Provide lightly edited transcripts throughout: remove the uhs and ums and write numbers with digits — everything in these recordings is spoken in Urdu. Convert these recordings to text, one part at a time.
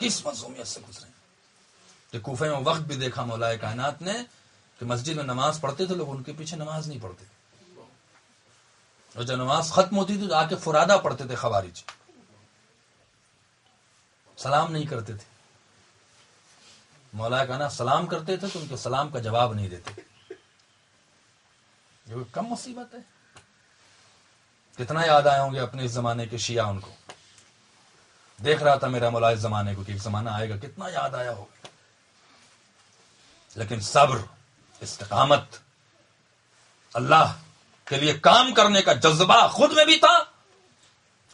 کس معصومیت سے گزرے. کہ کوفے میں وقت بھی دیکھا مولا کائنات نے کہ مسجد میں نماز پڑھتے تھے لوگ، ان کے پیچھے نماز نہیں پڑھتے تھے، اور جب نماز ختم ہوتی تھی تو آ کے فرادہ پڑھتے تھے خوارج، سلام نہیں کرتے تھے. مولا کائنات سلام کرتے تھے تو ان کے سلام کا جواب نہیں دیتے. یہ کوئی کم مصیبت ہے؟ کتنا یاد آئے ہوں گے اپنے اس زمانے کے شیعہ. ان کو دیکھ رہا تھا میرا مولا اس زمانے کو کہ ایک زمانہ آئے گا، کتنا یاد آیا ہوگا. لیکن صبر، استقامت، اللہ کے لیے کام کرنے کا جذبہ خود میں بھی تھا،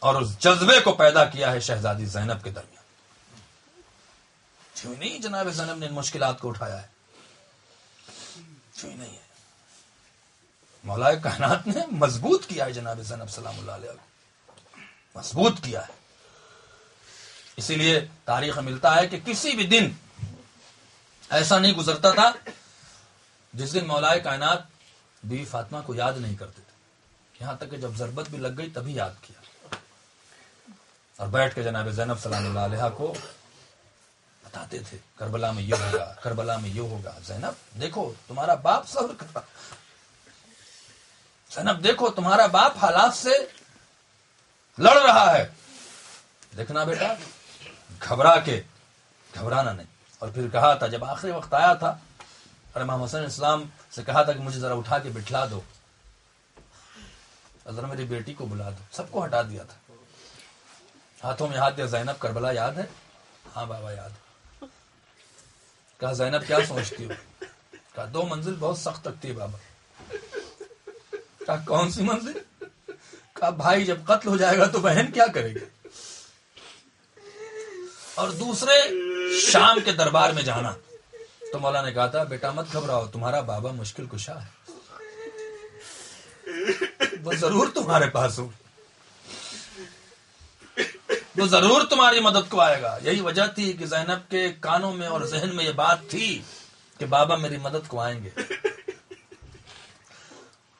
اور اس جذبے کو پیدا کیا ہے شہزادی زینب کے درمیان. کیوں نہیں جناب زینب نے ان مشکلات کو اٹھایا ہے؟ کیوں نہیں ہے؟ مولا کائنات نے مضبوط کیا ہے جناب زینب سلام اللہ علیہ کو، مضبوط کیا ہے. اسی لیے تاریخ میں ملتا ہے کہ کسی بھی دن ایسا نہیں گزرتا تھا جس دن مولا کائنات بیوی فاطمہ کو یاد نہیں کرتے تھے. یہاں تک کہ جب ضربت بھی لگ گئی تبھی یاد کیا، اور بیٹھ کے جناب زینب سلام اللہ علیہ کو بتاتے تھے کربلا میں یہ ہوگا، کربلا میں یہ ہوگا. زینب دیکھو تمہارا باپ صبر کر رہا، زینب دیکھو تمہارا باپ حالات سے لڑ رہا ہے. دیکھنا بیٹا، گھبرانا نہیں. اور پھر کہا تھا جب آخری وقت آیا تھا اور امام حسین اسلام سے کہا تھا کہ مجھے ذرا اٹھا کے بٹھلا دو، ذرا میری بیٹی کو بلا دو، سب کو ہٹا دیا تھا، ہاتھوں میں ہاتھ دیا. زینب کربلا یاد ہے؟ ہاں بابا یاد ہے. کہا زینب کیا سوچتی ہو؟ کہا 2 منزل بہت سخت لگتی ہے بابا. کہا کون سی منزل؟ کہا بھائی جب قتل ہو جائے گا تو بہن کیا کرے گی، اور دوسرے شام کے دربار میں جانا. تو مولا نے کہا تھا بیٹا مت گھبراؤ، تمہارا بابا مشکل کشا ہے، وہ ضرور تمہارے پاس ہو، وہ ضرور تمہاری مدد کو آئے گا. یہی وجہ تھی کہ زینب کے کانوں میں اور ذہن میں یہ بات تھی کہ بابا میری مدد کو آئیں گے.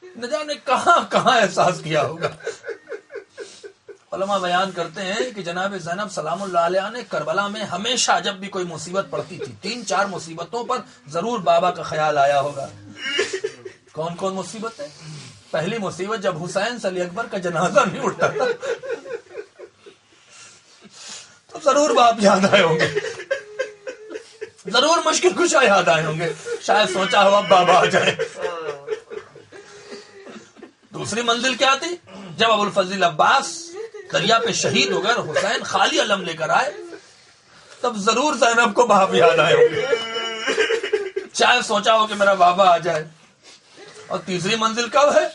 نہ جانے کہاں کہاں احساس کیا ہوگا. علماء بیان کرتے ہیں کہ جناب زینب سلام اللہ علیہ نے کربلا میں ہمیشہ جب بھی کوئی مصیبت پڑتی تھی 3-4 مصیبتوں پر ضرور بابا کا خیال آیا ہوگا. کون کون مصیبت ہے؟ پہلی مصیبت جب حسین سے علی اکبر کا جنازہ نہیں اٹھتا تھا تو ضرور باپ یاد آئے ہوں گے، ضرور مشکل کشا یاد آئے ہوں گے. شاید سوچا ہوا بابا آ جائے. دوسری منزل کیا تھی؟ جب ابو الفضل عباس دریا پہ شہید ہو گئے اور حسین خالی علم لے کر آئے تب ضرور زینب کو باپ یاد آئے ہوں گے. شاید سوچا ہو کہ میرا بابا آ جائے. اور تیسری منزل کب ہے؟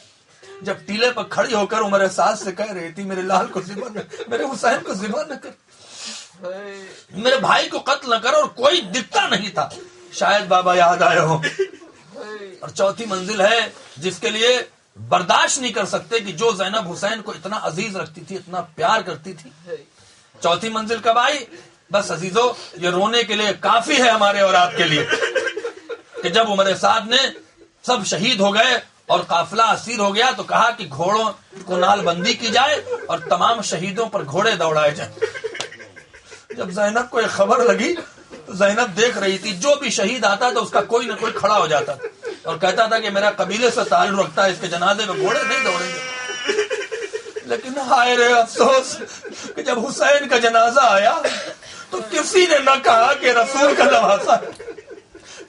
جب ٹیلے پر کھڑی ہو کر عمر سعد سے کہہ رہی تھی میرے لال کو ذبح نہ، میرے حسین کو ذبح نہ کر، میرے بھائی کو قتل نہ کر، اور کوئی دکھتا نہیں تھا. شاید بابا یاد آئے ہوں. اور چوتھی منزل ہے جس کے لیے برداشت نہیں کر سکتے کہ جو زینب حسین کو اتنا عزیز رکھتی تھی، اتنا پیار کرتی تھی. چوتھی منزل کب آئی؟ بس عزیزو یہ رونے کے لیے کافی ہے ہمارے اور آپ کے لیے کہ جب عمر سعد نے سب شہید ہو گئے اور قافلہ اسیر ہو گیا تو کہا کہ گھوڑوں کو نال بندی کی جائے اور تمام شہیدوں پر گھوڑے دوڑائے جائیں. جب زینب کو یہ خبر لگی تو زینب دیکھ رہی تھی جو بھی شہید آتا تھا اس کا کوئی نہ کوئی کھڑا ہو جاتا تھا اور کہتا تھا کہ میرا قبیلے سے تعلق رکھتا ہے، اس کے جنازے میں گھوڑے نہیں دوڑیں گے. لیکن ہائے رے افسوس کہ جب حسین کا جنازہ آیا تو کسی نے نہ کہا کہ رسول کا نواسا ہے،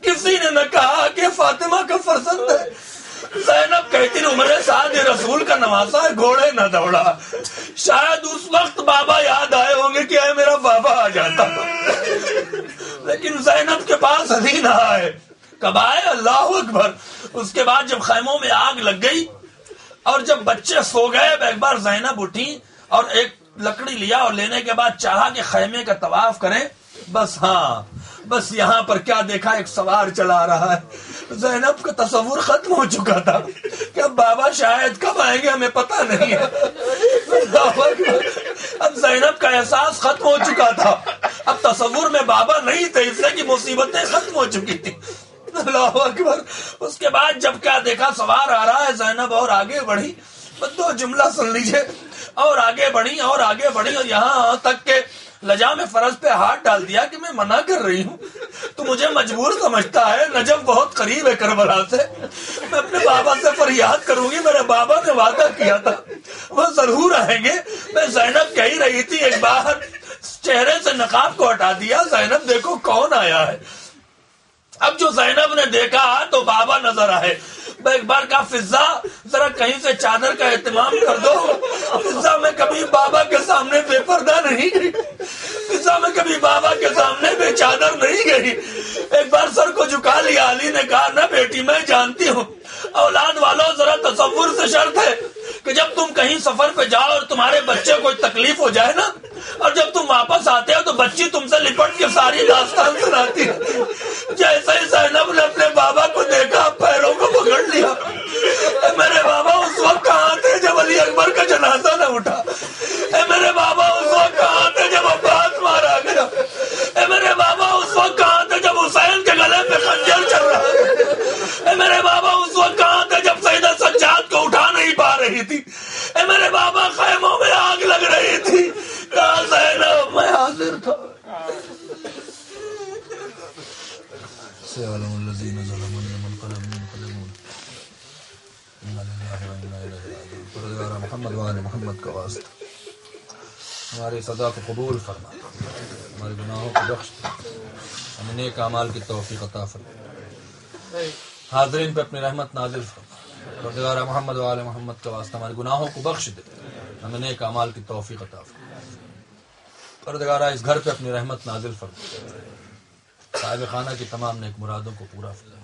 کسی نے نہ کہا کہ فاطمہ کا فرزند ہے. زینب کہتی عمر سعد یہ رسول کا نواسا ہے، گھوڑے نہ دوڑا. شاید اس وقت بابا یاد آئے ہوں گے کہ اے میرا بابا آ جاتا، لیکن زینب کے پاس علی نہ آئے. کب آئے؟ اللہ اکبر. اس کے بعد جب خیموں میں آگ لگ گئی اور جب بچے سو گئے ایک بار زینب اٹھی اور ایک لکڑی لیا اور لینے کے بعد چاہا کہ خیمے کا طواف کریں. بس یہاں پر کیا دیکھا؟ ایک سوار چلا رہا ہے. زینب کا تصور ختم ہو چکا تھا کہ اب بابا شاید کب آئیں گے ہمیں پتہ نہیں ہے. اب زینب کا احساس ختم ہو چکا تھا، اب تصور میں بابا نہیں تھے اس لیے کہ مصیبتیں ختم ہو چکی تھی. اللہ اکبر. اس کے بعد جب کیا دیکھا؟ سوار آ رہا ہے. زینب اور آگے بڑھی، بس 2 جملہ سن لیجئے، اور آگے بڑھی اور آگے بڑھی اور یہاں تک کہ لجا میں فرض پہ ہاتھ ڈال دیا کہ میں منع کر رہی ہوں، تو مجھے مجبور سمجھتا ہے۔ نجف بہت قریب ہے کربلا سے، میں اپنے بابا سے فریاد کروں گی، میرے بابا نے وعدہ کیا تھا وہ ضرور آئیں گے۔ میں زینب کہی رہی تھی، ایک بار چہرے سے نقاب کو ہٹا دیا، زینب دیکھو کون آیا ہے۔ اب جو زینب نے دیکھا تو بابا نظر آئے۔ میں ایک بار کہا فضا ذرا کہیں سے چادر کا اہتمام کر دو، فضا میں کبھی بابا کے سامنے بے پردہ نہیں گئی، فضا میں کبھی بابا کے سامنے بے چادر نہیں گئی۔ ایک بار سر کو جھکا لیا، علی نے کہا نہ بیٹی میں جانتی ہوں، اولاد والوں ذرا تصور سے شرط ہے کہ جب تم کہیں سفر پہ جاؤ اور تمہارے بچے کو کوئی تکلیف ہو جائے نا، اور جب تم واپس آتے ہو تو بچی تم سے لپٹ کے ساری داستان سناتی ہے۔ جیسے ہی زینب نے اپنے بابا کو دیکھا پیروں کو پکڑ لیا۔ اے میرے بابا اس وقت کہاں تھے جب علی اکبر کا جنازہ نہ اٹھا؟ اے میرے بابا اس وقت کہاں تھے جب عباس مارا گیا؟ اے میرے بابا اس وقت کہاں تھے جب حسین کے گلے پہ خنجر چل رہا تھا؟ اے میرے بابا اس وقت کہاں تھے جب سیدہ سجاد کو اٹھا نہیں پا رہی تھی؟ اے میرے بابا خیموں میں آگ لگ رہی تھی، کہا زینب میں حاضر تھا۔ محمد وآل محمد کا واسطہ ہماری صدا کو قبول فرما، ہمارے گناہوں کو بخش، ہمیں نیک اعمال کی توفیق عطا فرما، حاضرین پہ اپنی رحمت نازل فرما، پروردگار محمد وآل محمد کا واسطہ ہمارے گناہوں کو بخش دے، ہمیں نیک اعمال کی توفیق عطا فرما، پروردگار اس گھر پہ اپنی رحمت نازل فرما، صاحب خانہ کی تمام نیک مرادوں کو پورا فرما،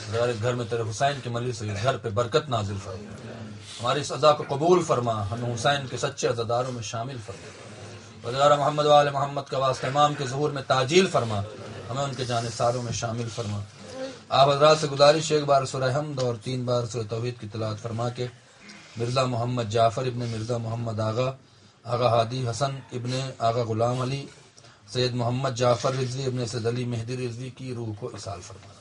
پروردگار اس گھر میں تیرے حسین کے ملی سے اس گھر پہ برکت نازل فرما، ہماری اس ادا کو قبول فرما، ہمیں حسین کے سچے عزاداروں میں شامل فرما، پروردگار محمد وآل محمد کا واسطہ امام کے ظہور میں تعجیل فرما، ہمیں ان کے جانثاروں میں شامل فرما۔ آپ حضرات سے گزارش ایک بار سورہ حمد اور 3 بار سورہ توحید کی تلاوت فرما کے مرزا محمد جعفر ابن مرزا محمد آغا ہادی حسن ابن آغا غلام علی، سید محمد جعفر رضوی ابن سید علی مہدی رضوی کی روح کو اصال فرمانا۔